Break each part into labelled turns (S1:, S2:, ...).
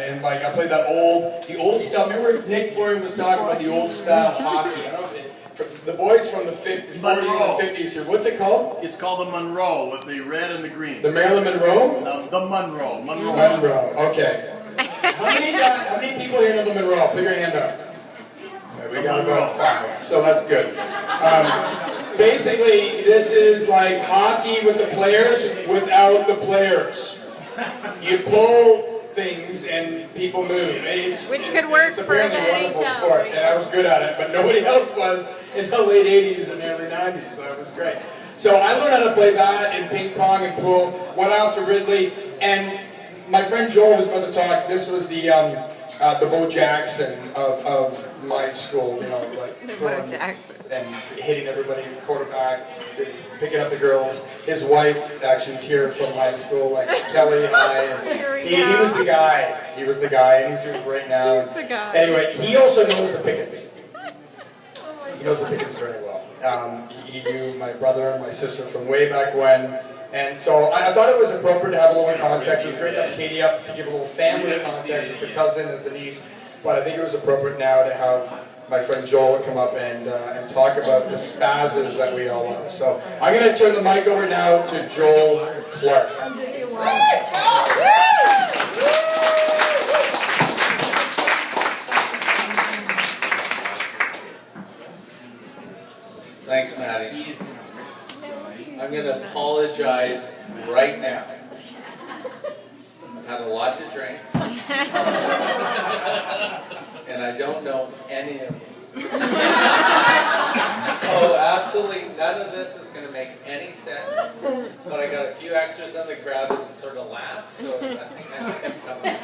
S1: and like I played the old style. Remember Nick Florian was talking about the old style hockey. I don't know if the boys from the 40s and 50s here. What's it called?
S2: It's called the Monroe with the red and the green.
S1: The Marilyn Monroe?
S2: No, the Monroe.
S1: Monroe. Okay. How many people here know the Monroe? Put your hand up. We got about 5, so that's good. Basically, this is like hockey with the players without the players. You pull things and people move.
S3: Which could work
S1: it's
S3: for
S1: apparently a wonderful sport, and I was good at it, but nobody else was in the late 80s and early 90s, so it was great. So I learned how to play that and ping pong and pool, went out to Ridley, and my friend Joel was about to talk. This was the Bo Jackson of my school, you know, like throwing and hitting everybody, quarterback, picking up the girls. His wife actually is here from high school, like Kelly High. And he was the guy. He was the guy, and he's doing great now.
S3: He's the guy.
S1: Anyway, he also knows the Pickens. He knows the Pickens very well. He knew my brother and my sister from way back when. And so I thought it was appropriate to have a little context. It was great to have Katie up to give a little family context as the cousin, as the niece. But I think it was appropriate now to have my friend Joel come up and talk about the spazzes that we all love. So I'm going to turn the mic over now to Joel Clark.
S4: Thanks, Maddie. I'm going to apologize right now. I've had a lot to drink, and I don't know any of them. So absolutely none of this is going to make any sense, but I got a few extras in the crowd that sort of laugh, so I think I'm coming.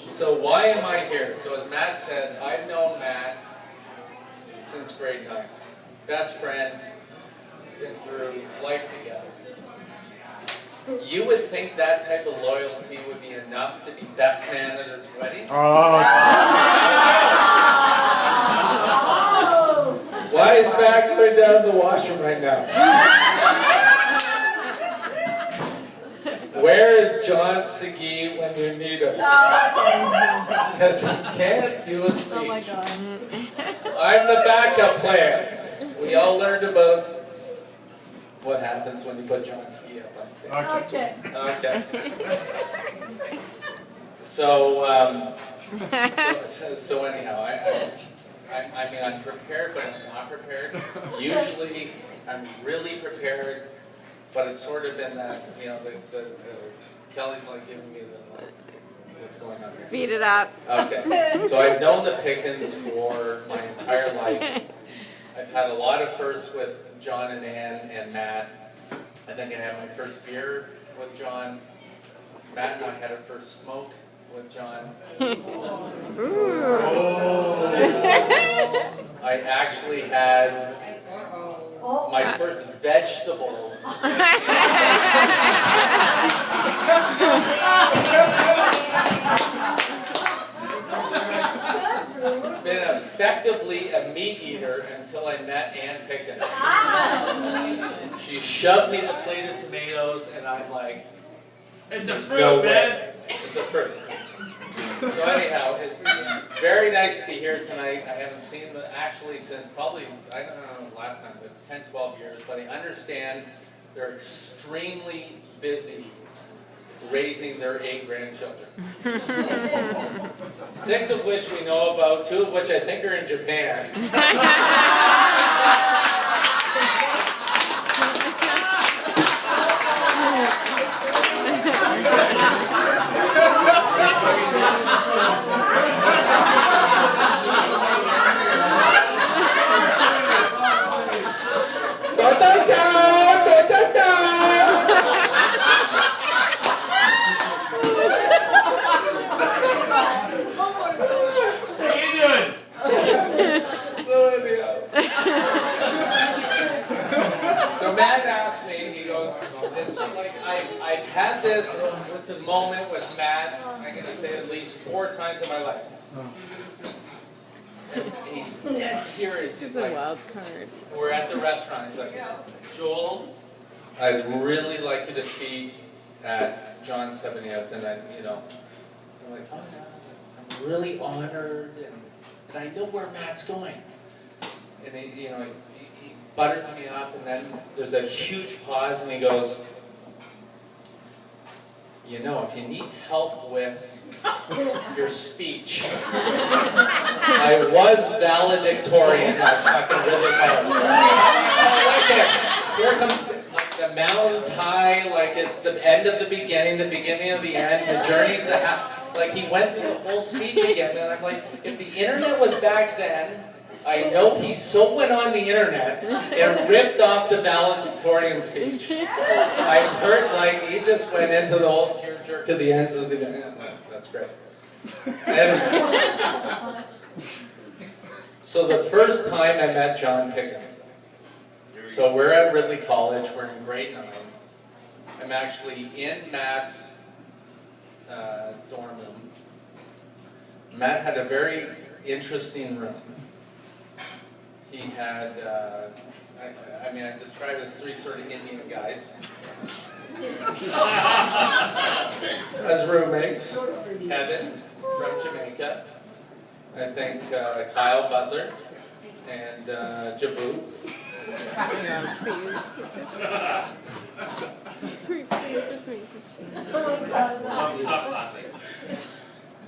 S4: So why am I here? So as Matt said, I've known Matt since grade 9. Best friend, been through life together. You would think that type of loyalty would be enough to be best man at his wedding? Why is Matt going down to the washroom right now? Where is John Segee when you need him? Because he can't do a speech.
S3: Oh my God.
S4: I'm the backup plan. We all learned about what happens when you put John Segee up on stage. Okay. So anyhow, I mean, I'm prepared, but I'm not prepared. Usually, I'm really prepared, but it's sort of been that, you know, the Kelly's like giving me the, what's going on here?
S3: Speed it up.
S4: Okay, so I've known the Pickens for my entire life. I've had a lot of firsts with John and Ann and Matt. I think I had my first beer with John. Matt and I had our first smoke with John. I actually had my first vegetables. Been effectively a meat eater until I met Ann Pickens. She shoved me the plate of tomatoes, and I'm like,
S5: It's a fruit, man.
S4: It's a fruit. So anyhow, it's very nice to be here tonight. I haven't seen them actually since probably, I don't know last time, but 10, 12 years. But I understand they're extremely busy raising their 8 grandchildren. 6 of which we know about, 2 of which I think are in Japan. So Matt asked me, he goes, like, I've had this moment with Matt, I'm going to say at least 4 times in my life. And he's dead serious. He's like,
S3: Wild card.
S4: we're at the restaurant. He's like, Joel, I'd really like you to speak at John's 70th, and I'm like, oh yeah, I'm really honored, and I know where Matt's going. And he butters me up, and then there's a huge pause, and he goes, if you need help with your speech, I was valedictorian at fucking Ridley College. I like it. Here comes the mountains high, like it's the end of the beginning of the end, the journey's the like he went through the whole speech again, and I'm like, if the internet was back then, I know he so went on the internet and ripped off the valedictorian speech. I've heard, like, he just went into the whole tear jerk to the ends of the that's great. And so the first time I met John Pickham, so we're at Ridley College, we're in grade 9. I'm actually in Matt's dorm room. Matt had a very interesting room. He had, I describe it as 3 sort of Indian guys as roommates. Kevin from Jamaica, I think Kyle Butler, and Jabu.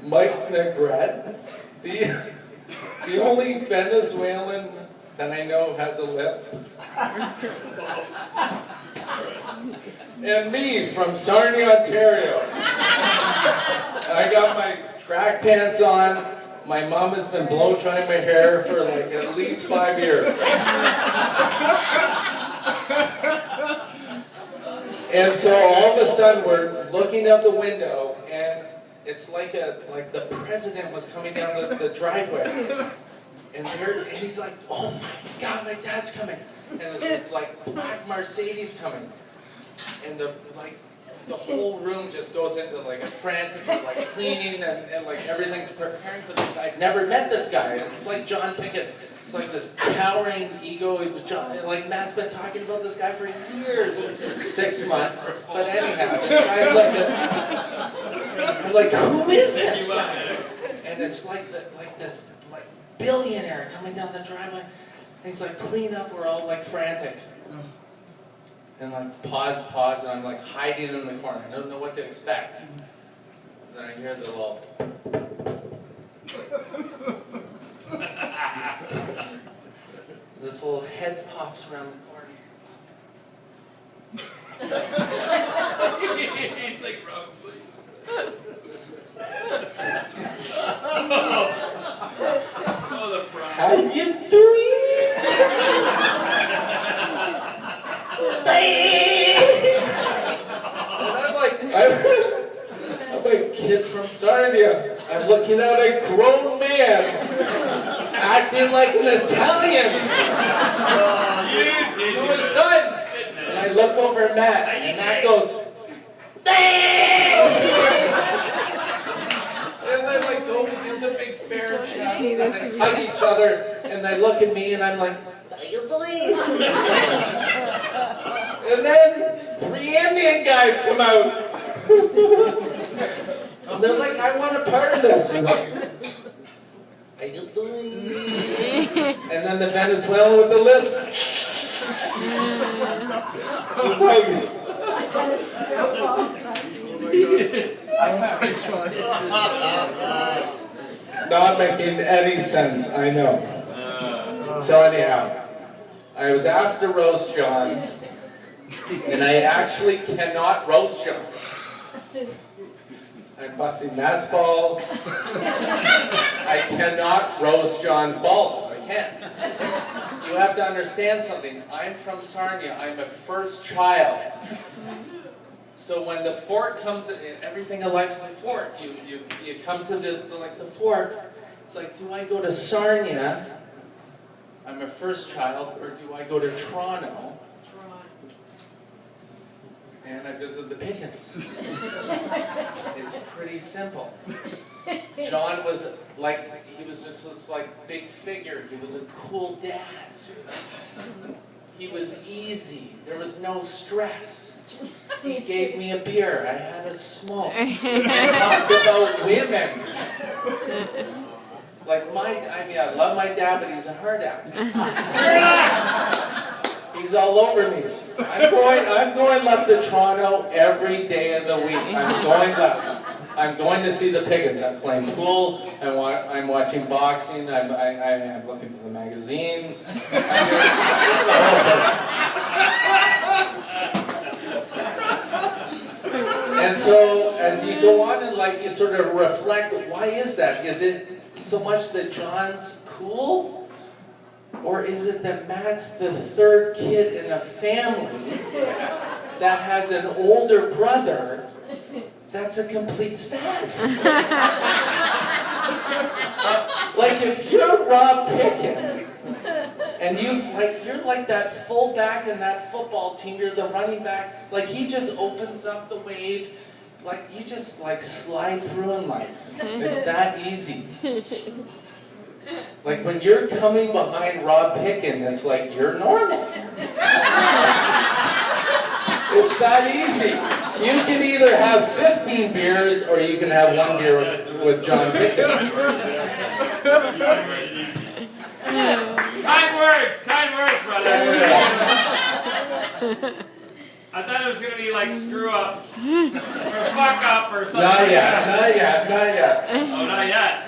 S4: Mike Negret, the only Venezuelan that I know has a lisp. And me from Sarnia, Ontario. I got my track pants on. My mom has been blow drying my hair for like at least 5 years. And so all of a sudden we're looking out the window, and it's like the president was coming down the driveway. And he's like, oh my God, my dad's coming. And there's this like black Mercedes coming. And the whole room just goes into like a frantic like cleaning and like everything's preparing for this guy. I've never met this guy. It's like John Pickett. It's like this towering ego. Like Matt's been talking about this guy for years. 6 months. But anyhow, this guy's like I'm like, who is this guy? And it's like this billionaire coming down the driveway. And he's like, clean up, we're all like frantic. And like pause, and I'm like hiding in the corner. I don't know what to expect. And then I hear the little this little head pops around the corner.
S5: He's like, probably. Oh, the pride.
S4: How you doing? And I'm a kid from Sarnia. I'm looking at a grown man acting like an Italian to his son. And I look over at Matt, and Matt goes, and they like go in the big bear chest, and they hug each other, and they look at me, and I'm like, how you doing? And then 3 Indian guys come out. And they're like, I want a part of this. And like, how you doing? And then the Venezuelan with the list. It's like, not making any sense, I know. So anyhow, I was asked to roast John, and I actually cannot roast John. I'm busting Matt's balls. I cannot roast John's balls. I can't. You have to understand something. I'm from Sarnia. I'm a first child. So when the fork comes in, everything in life is a fork. You come to the fork. It's like, do I go to Sarnia? I'm a first child, or do I go to Toronto? And I visit the Pickens. It's pretty simple. John was like, he was just this like big figure. He was a cool dad. He was easy. There was no stress. He gave me a beer. I had a smoke. And talked about women. Like I love my dad, but he's a hard ass. He's all over me. I'm going left to Toronto every day of the week. I'm going left. I'm going to see the Pickens. I'm playing pool. I'm watching boxing. I'm looking for the magazines. And so, as you go on in life, you sort of reflect, why is that? Is it so much that John's cool? Or is it that Matt's the third kid in a family that has an older brother that's a complete spaz? Like, if you're Rob Picken, and you're like that fullback in that football team, you're the running back, like he just opens up the wave, like you just like slide through in life. It's that easy. Like when you're coming behind Rob Picken, it's like you're normal. It's that easy. You can either have 15 beers or you can have one beer with John Picken.
S5: Kind words, brother. I thought it was going to be like screw up, or fuck up, or something.
S4: Not yet.
S5: Oh, not yet.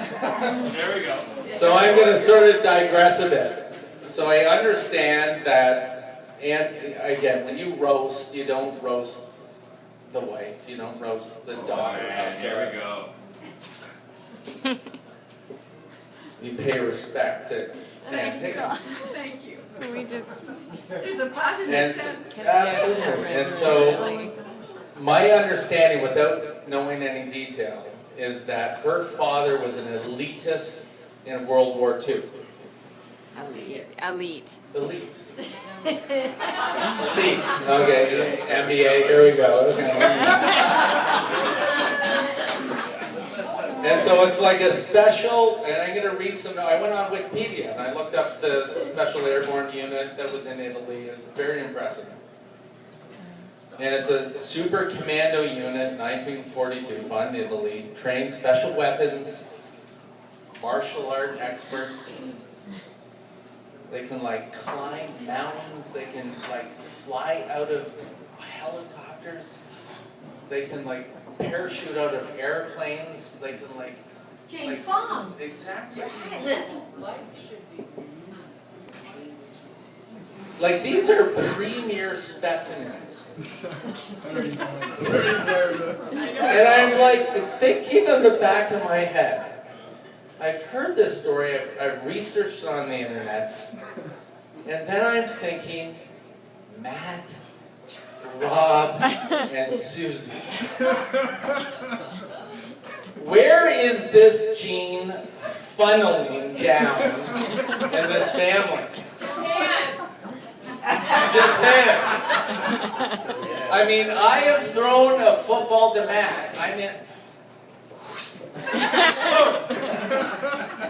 S5: There we go.
S4: So I'm going to sort of digress a bit. So I understand that, and again, when you roast, you don't roast the wife, you don't roast the daughter.
S5: Alright, there we go.
S4: You pay respect to Dan Pickens.
S3: Thank you.
S6: We just
S3: There's a positive
S4: And
S3: sense.
S4: absolutely. And so my understanding, without knowing any detail, is that her father was an elitist in World War II.
S6: elite.
S4: Elite. Elite. Okay, MBA, here we go. And so it's like a special, and I'm going to read some, I went on Wikipedia and I looked up the special airborne unit that was in Italy. It's very impressive. And it's a super commando unit, 1942, fought in Italy, trained special weapons, martial art experts. They can like climb mountains, they can like fly out of helicopters, they can like parachute out of airplanes, they can like...
S3: James
S4: like,
S3: Bond.
S4: Exactly.
S3: Yes.
S4: Like these are premier specimens. And I'm like thinking in the back of my head, I've heard this story, I've researched it on the internet, and then I'm thinking, Matt, Rob, and Susie. Where is this gene funneling down in this family? Japan. I mean, I have thrown a football to Matt.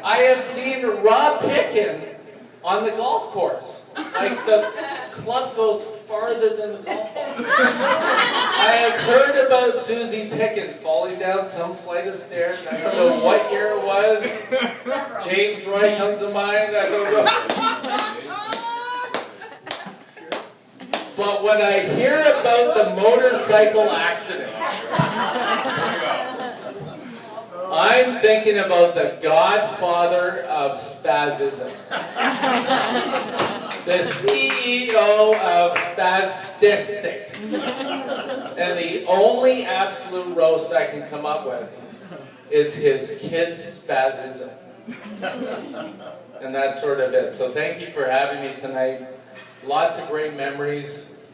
S4: I have seen Rob Picken on the golf course. Like the club goes farther than the golf ball. I have heard about Susie Picken falling down some flight of stairs. I don't know what year it was. James Roy comes to mind. I don't know. But when I hear about the motorcycle accident, I'm thinking about the godfather of spasism. The CEO of Spastistic. And the only absolute roast I can come up with is his kid's spasism. And that's sort of it. So thank you for having me tonight. Lots of great memories.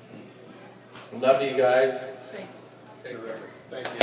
S4: Love you guys.
S3: Thanks.
S4: Take care.
S2: Thank you.